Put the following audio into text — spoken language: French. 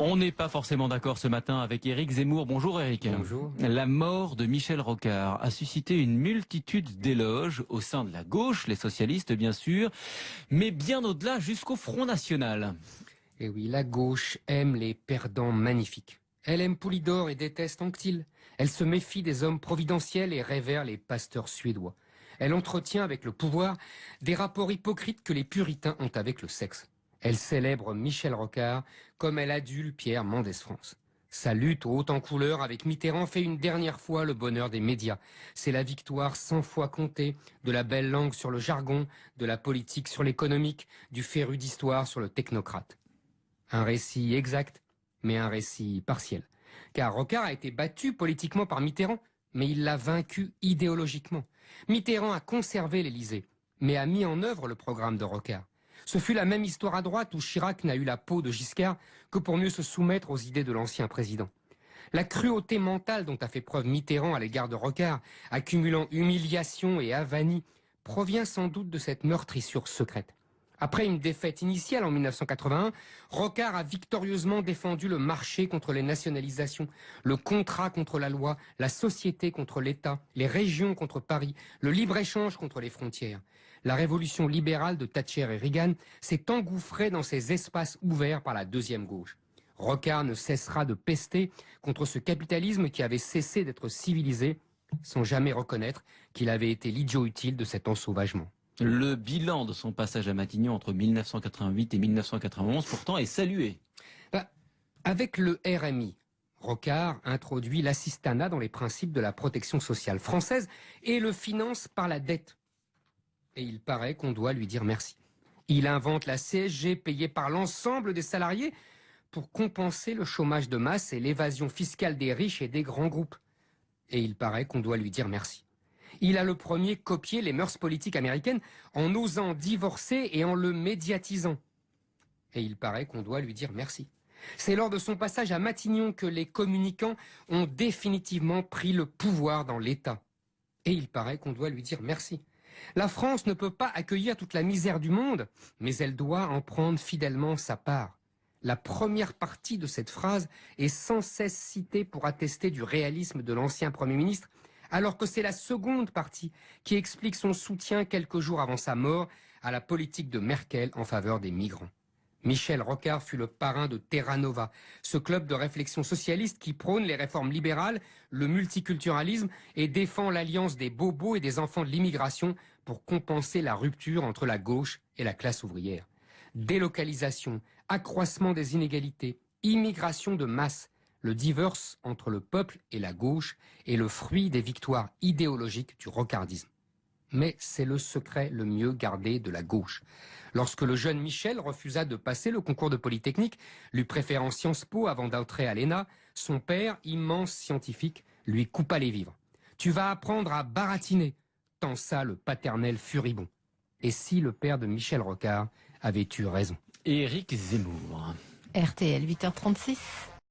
On n'est pas forcément d'accord ce matin avec Éric Zemmour. Bonjour Éric. Bonjour. La mort de Michel Rocard a suscité une multitude d'éloges au sein de la gauche, les socialistes bien sûr, mais bien au-delà jusqu'au Front National. Et oui, la gauche aime les perdants magnifiques. Elle aime Poulidor et déteste Anquetil. Elle se méfie des hommes providentiels et révère les pasteurs suédois. Elle entretient avec le pouvoir des rapports hypocrites que les puritains ont avec le sexe. Elle célèbre Michel Rocard comme elle adule Pierre Mendès France. Sa lutte haute en couleur avec Mitterrand fait une dernière fois le bonheur des médias. C'est la victoire 100 fois comptée de la belle langue sur le jargon, de la politique sur l'économique, du féru d'histoire sur le technocrate. Un récit exact, mais un récit partiel. Car Rocard a été battu politiquement par Mitterrand, mais il l'a vaincu idéologiquement. Mitterrand a conservé l'Élysée, mais a mis en œuvre le programme de Rocard. Ce fut la même histoire à droite où Chirac n'a eu la peau de Giscard que pour mieux se soumettre aux idées de l'ancien président. La cruauté mentale dont a fait preuve Mitterrand à l'égard de Rocard, accumulant humiliation et avanie, provient sans doute de cette meurtrissure secrète. Après une défaite initiale en 1981, Rocard a victorieusement défendu le marché contre les nationalisations, le contrat contre la loi, la société contre l'État, les régions contre Paris, le libre-échange contre les frontières. La révolution libérale de Thatcher et Reagan s'est engouffrée dans ces espaces ouverts par la deuxième gauche. Rocard ne cessera de pester contre ce capitalisme qui avait cessé d'être civilisé, sans jamais reconnaître qu'il avait été l'idiot utile de cet ensauvagement. Le bilan de son passage à Matignon entre 1988 et 1991 pourtant est salué. Avec le RMI, Rocard introduit l'assistanat dans les principes de la protection sociale française et le finance par la dette. Et il paraît qu'on doit lui dire merci. Il invente la CSG payée par l'ensemble des salariés pour compenser le chômage de masse et l'évasion fiscale des riches et des grands groupes. Et il paraît qu'on doit lui dire merci. Il a le premier copié les mœurs politiques américaines en osant divorcer et en le médiatisant. Et il paraît qu'on doit lui dire merci. C'est lors de son passage à Matignon que les communicants ont définitivement pris le pouvoir dans l'État. Et il paraît qu'on doit lui dire merci. La France ne peut pas accueillir toute la misère du monde, mais elle doit en prendre fidèlement sa part. La première partie de cette phrase est sans cesse citée pour attester du réalisme de l'ancien Premier ministre, alors que c'est la seconde partie qui explique son soutien quelques jours avant sa mort à la politique de Merkel en faveur des migrants. Michel Rocard fut le parrain de Terra Nova, ce club de réflexion socialiste qui prône les réformes libérales, le multiculturalisme et défend l'alliance des bobos et des enfants de l'immigration pour compenser la rupture entre la gauche et la classe ouvrière. Délocalisation, accroissement des inégalités, immigration de masse, le divorce entre le peuple et la gauche est le fruit des victoires idéologiques du rocardisme. Mais c'est le secret le mieux gardé de la gauche. Lorsque le jeune Michel refusa de passer le concours de Polytechnique, lui préférant Sciences Po avant d'entrer à l'ENA, son père, immense scientifique, lui coupa les vivres. « Tu vas apprendre à baratiner », tensa le paternel furibond. Et si le père de Michel Rocard avait eu raison? Éric Zemmour. RTL 8h36.